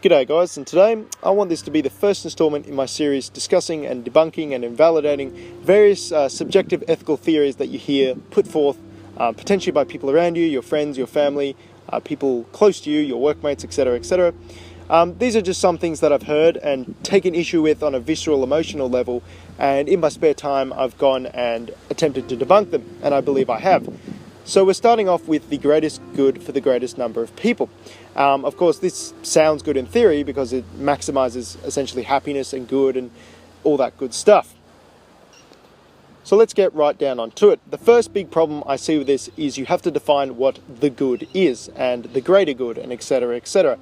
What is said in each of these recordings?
G'day guys, and today I want this to be the first installment in my series discussing and debunking and invalidating various subjective ethical theories that you hear put forth potentially by people around you, your friends, your family, people close to you, your workmates, etc, etc. These are just some things that I've heard and taken issue with on a visceral, emotional level, and in my spare time I've gone and attempted to debunk them, and I believe I have. So we're starting off with the greatest good for the greatest number of people. Of course, this sounds good in theory because it maximizes essentially happiness and good and all that good stuff. So let's get right down onto it. The first big problem I see with this is you have to define what the good is and the greater good and etc, etc.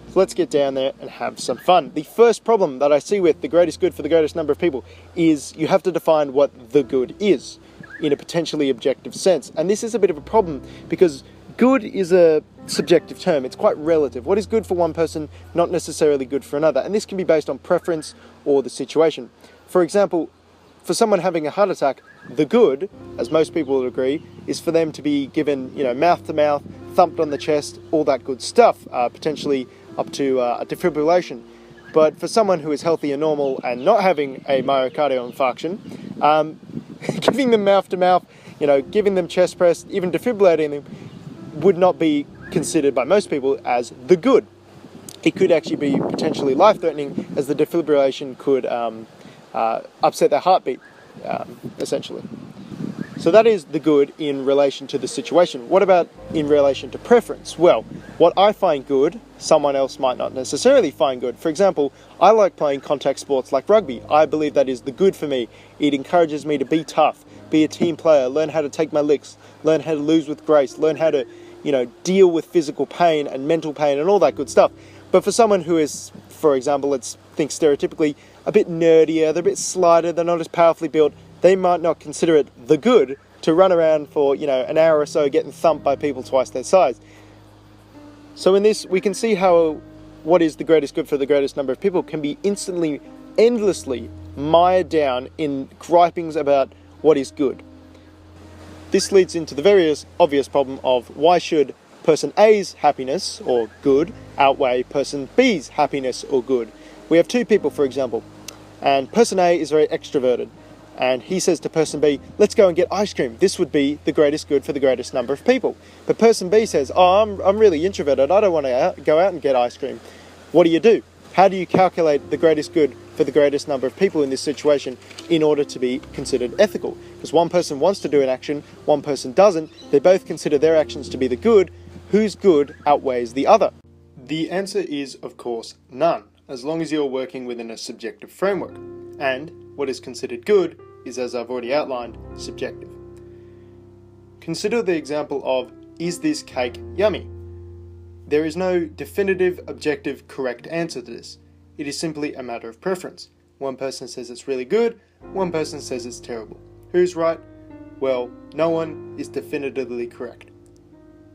So let's get down there and have some fun. The first problem that I see with the greatest good for the greatest number of people is you have to define what the good is in a potentially objective sense. And this is a bit of a problem because good is a subjective term. It's quite relative. What is good for one person, not necessarily good for another. And this can be based on preference or the situation. For example, for someone having a heart attack, the good, as most people would agree, is for them to be given, mouth to mouth, thumped on the chest, all that good stuff, potentially up to a defibrillation. But for someone who is healthy and normal and not having a myocardial infarction, giving them mouth to mouth, giving them chest press, even defibrillating them, would not be considered by most people as the good. It could actually be potentially life-threatening, as the defibrillation could upset their heartbeat, essentially. So that is the good in relation to the situation. What about in relation to preference? Well, what I find good, someone else might not necessarily find good. For example, I like playing contact sports like rugby. I believe that is the good for me. It encourages me to be tough, be a team player, learn how to take my licks, learn how to lose with grace, learn how to, deal with physical pain and mental pain and all that good stuff. But for someone who is, for example, let's think stereotypically, a bit nerdier, they're a bit slighter, they're not as powerfully built, they might not consider it the good to run around for, an hour or so getting thumped by people twice their size. So in this, we can see how what is the greatest good for the greatest number of people can be instantly, endlessly mired down in gripings about what is good. This leads into the very obvious problem of why should person A's happiness or good outweigh person B's happiness or good. We have two people, for example, and person A is very extroverted, and he says to person B, let's go and get ice cream. This would be the greatest good for the greatest number of people. But person B says, I'm really introverted. I don't want to go out and get ice cream. What do? How do you calculate the greatest good for the greatest number of people in this situation in order to be considered ethical? Because one person wants to do an action, one person doesn't. They both consider their actions to be the good. Whose good outweighs the other? The answer is, of course, none, as long as you're working within a subjective framework. And what is considered good is, as I've already outlined, subjective. Consider the example of, is this cake yummy? There is no definitive, objective, correct answer to this. It is simply a matter of preference. One person says it's really good, one person says it's terrible. Who's right? Well, no one is definitively correct.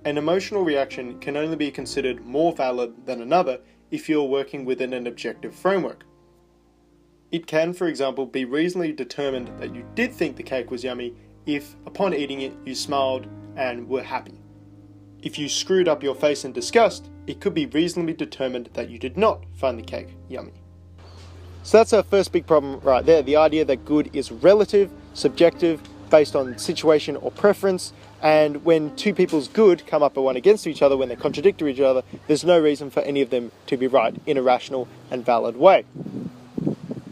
An emotional reaction can only be considered more valid than another if you're working within an objective framework. It can, for example, be reasonably determined that you did think the cake was yummy if, upon eating it, you smiled and were happy. If you screwed up your face in disgust, it could be reasonably determined that you did not find the cake yummy. So that's our first big problem right there, the idea that good is relative, subjective, based on situation or preference, and when two people's good come up one against each other, when they contradict each other, there's no reason for any of them to be right in a rational and valid way.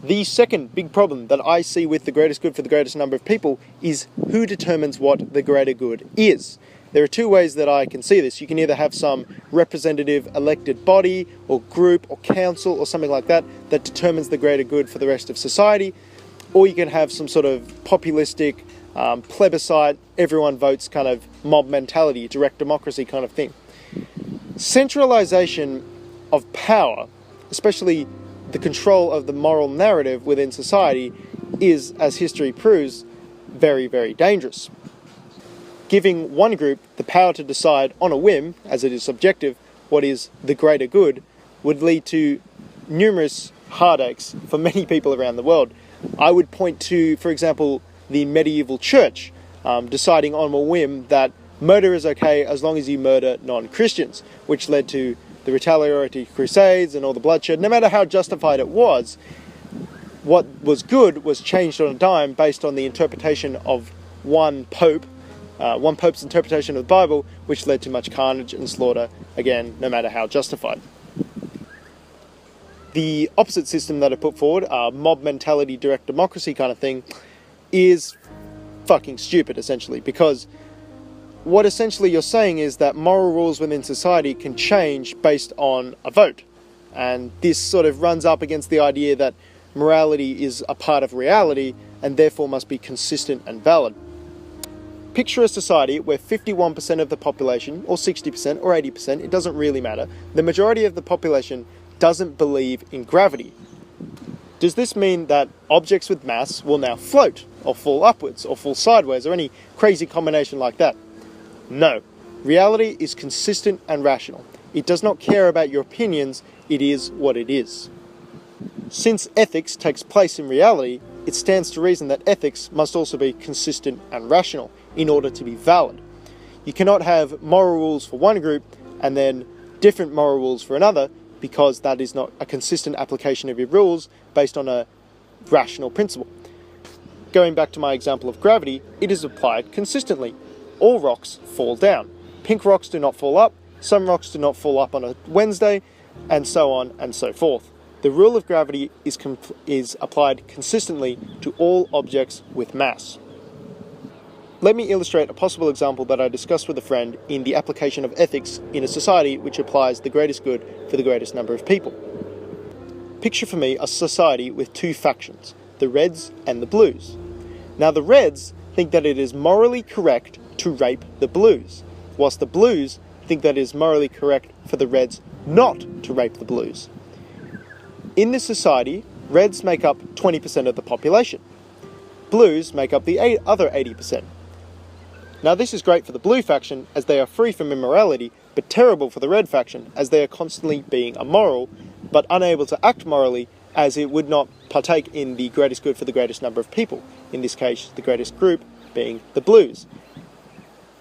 The second big problem that I see with the greatest good for the greatest number of people is who determines what the greater good is. There are two ways that I can see this. You can either have some representative elected body or group or council or something like that that determines the greater good for the rest of society, or you can have some sort of populistic plebiscite, everyone votes kind of mob mentality, direct democracy kind of thing. Centralization of power, especially the control of the moral narrative within society, is, as history proves, very, very dangerous. Giving one group the power to decide on a whim, as it is subjective, what is the greater good, would lead to numerous heartaches for many people around the world. I would point to, for example, the medieval church deciding on a whim that murder is okay as long as you murder non-Christians, which led to the retaliatory crusades and all the bloodshed, no matter how justified it was, what was good was changed on a dime based on the interpretation of one pope's interpretation of the Bible, which led to much carnage and slaughter, again, no matter how justified. The opposite system that I put forward, mob mentality, direct democracy kind of thing, is fucking stupid, essentially, because what essentially you're saying is that moral rules within society can change based on a vote. And this sort of runs up against the idea that morality is a part of reality and therefore must be consistent and valid. Picture a society where 51% of the population, or 60%, or 80%, it doesn't really matter, the majority of the population doesn't believe in gravity. Does this mean that objects with mass will now float, or fall upwards, or fall sideways, or any crazy combination like that? No. Reality is consistent and rational. It does not care about your opinions, it is what it is. Since ethics takes place in reality, it stands to reason that ethics must also be consistent and rational in order to be valid. You cannot have moral rules for one group and then different moral rules for another, because that is not a consistent application of your rules based on a rational principle. Going back to my example of gravity, it is applied consistently. All rocks fall down. Pink rocks do not fall up, some rocks do not fall up on a Wednesday, and so on and so forth. The rule of gravity is applied consistently to all objects with mass. Let me illustrate a possible example that I discussed with a friend in the application of ethics in a society which applies the greatest good for the greatest number of people. Picture for me a society with two factions, the Reds and the Blues. Now the Reds think that it is morally correct to rape the Blues, whilst the Blues think that it is morally correct for the Reds not to rape the Blues. In this society, Reds make up 20% of the population. Blues make up the other 80%. Now this is great for the Blue faction as they are free from immorality, but terrible for the Red faction as they are constantly being immoral, but unable to act morally as it would not partake in the greatest good for the greatest number of people, in this case the greatest group being the Blues.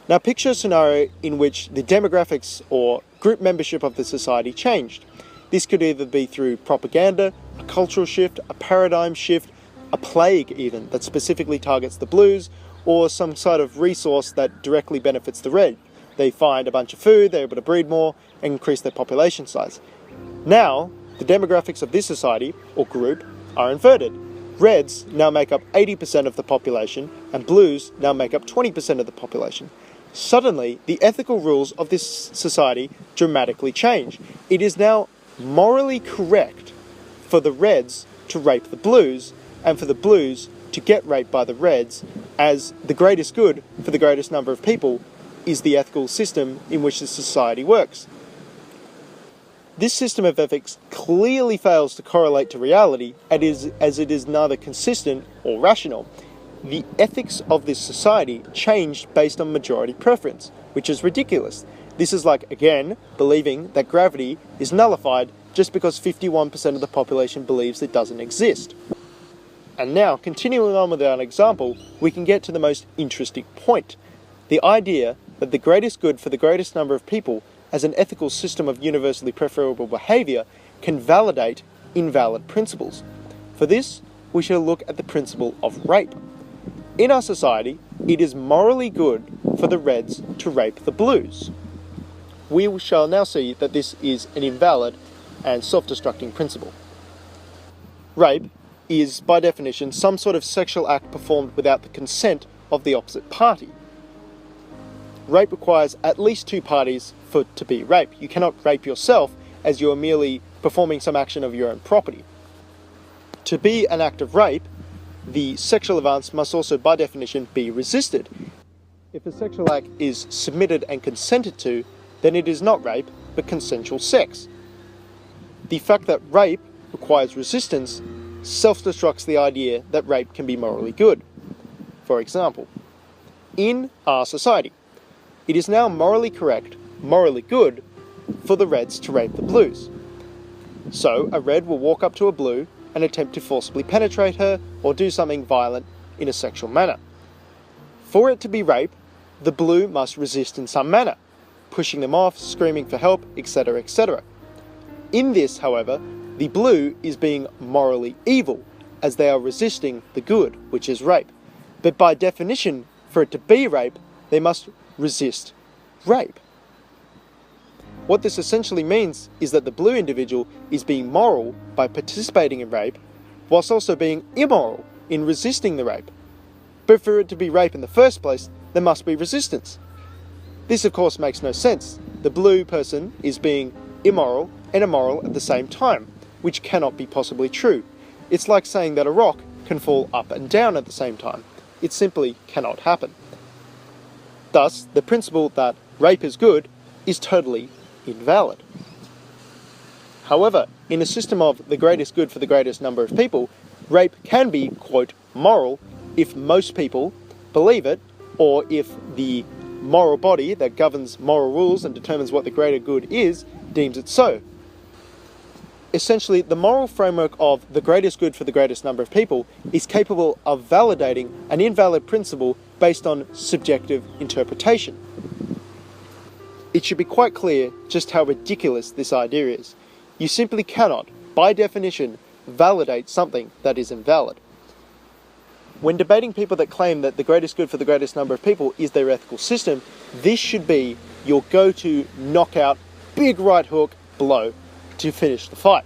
Now picture a scenario in which the demographics or group membership of the society changed. This could either be through propaganda, a cultural shift, a paradigm shift, a plague even that specifically targets the Blues, or some sort of resource that directly benefits the Red. They find a bunch of food, they're able to breed more, and increase their population size. Now, the demographics of this society, or group, are inverted. Reds now make up 80% of the population, and Blues now make up 20% of the population. Suddenly, the ethical rules of this society dramatically change. It is now morally correct for the Reds to rape the Blues, and for the Blues to get raped by the Reds, as the greatest good for the greatest number of people is the ethical system in which the society works. This system of ethics clearly fails to correlate to reality, as it is neither consistent or rational. The ethics of this society changed based on majority preference, which is ridiculous. This is like, again, believing that gravity is nullified just because 51% of the population believes it doesn't exist. And now, continuing on with our example, we can get to the most interesting point. The idea that the greatest good for the greatest number of people as an ethical system of universally preferable behaviour can validate invalid principles. For this, we shall look at the principle of rape. In our society, it is morally good for the Reds to rape the Blues. We shall now see that this is an invalid and self-destructing principle. Rape is, by definition, some sort of sexual act performed without the consent of the opposite party. Rape requires at least two parties for it to be rape. You cannot rape yourself as you are merely performing some action of your own property. To be an act of rape, the sexual advance must also, by definition, be resisted. If a sexual act is submitted and consented to, then it is not rape, but consensual sex. The fact that rape requires resistance self-destructs the idea that rape can be morally good. For example, in our society, it is now morally correct, morally good, for the Reds to rape the Blues. So, a Red will walk up to a Blue and attempt to forcibly penetrate her or do something violent in a sexual manner. For it to be rape, the Blue must resist in some manner, pushing them off, screaming for help, etc., etc. In this, however, the blue is being morally evil, as they are resisting the good, which is rape. But by definition, for it to be rape, they must resist rape. What this essentially means is that the blue individual is being moral by participating in rape, whilst also being immoral in resisting the rape. But for it to be rape in the first place, there must be resistance. This of course makes no sense. The blue person is being immoral and immoral at the same time, which cannot be possibly true. It's like saying that a rock can fall up and down at the same time. It simply cannot happen. Thus, the principle that rape is good is totally invalid. However, in a system of the greatest good for the greatest number of people, rape can be, quote, moral if most people believe it, or if the moral body that governs moral rules and determines what the greater good is, deems it so. Essentially, the moral framework of the greatest good for the greatest number of people is capable of validating an invalid principle based on subjective interpretation. It should be quite clear just how ridiculous this idea is. You simply cannot, by definition, validate something that is invalid. When debating people that claim that the greatest good for the greatest number of people is their ethical system, this should be your go-to knockout, big right hook blow to finish the fight.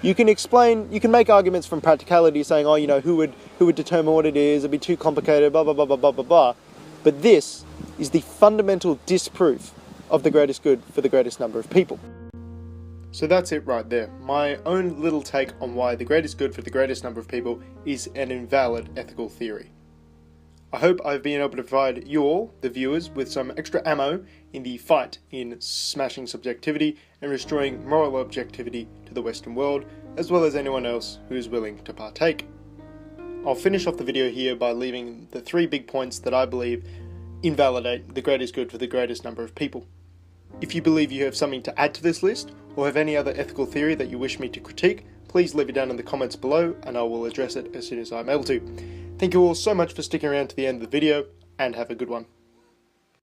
You can make arguments from practicality saying, oh, who would determine what it is, it'd be too complicated, blah, blah, blah, blah, blah, blah, blah. But this is the fundamental disproof of the greatest good for the greatest number of people. So that's it right there. My own little take on why the greatest good for the greatest number of people is an invalid ethical theory. I hope I've been able to provide you all, the viewers, with some extra ammo in the fight in smashing subjectivity and restoring moral objectivity to the Western world, as well as anyone else who is willing to partake. I'll finish off the video here by leaving the 3 big points that I believe invalidate the greatest good for the greatest number of people. If you believe you have something to add to this list, or have any other ethical theory that you wish me to critique, please leave it down in the comments below and I will address it as soon as I'm able to. Thank you all so much for sticking around to the end of the video, and have a good one.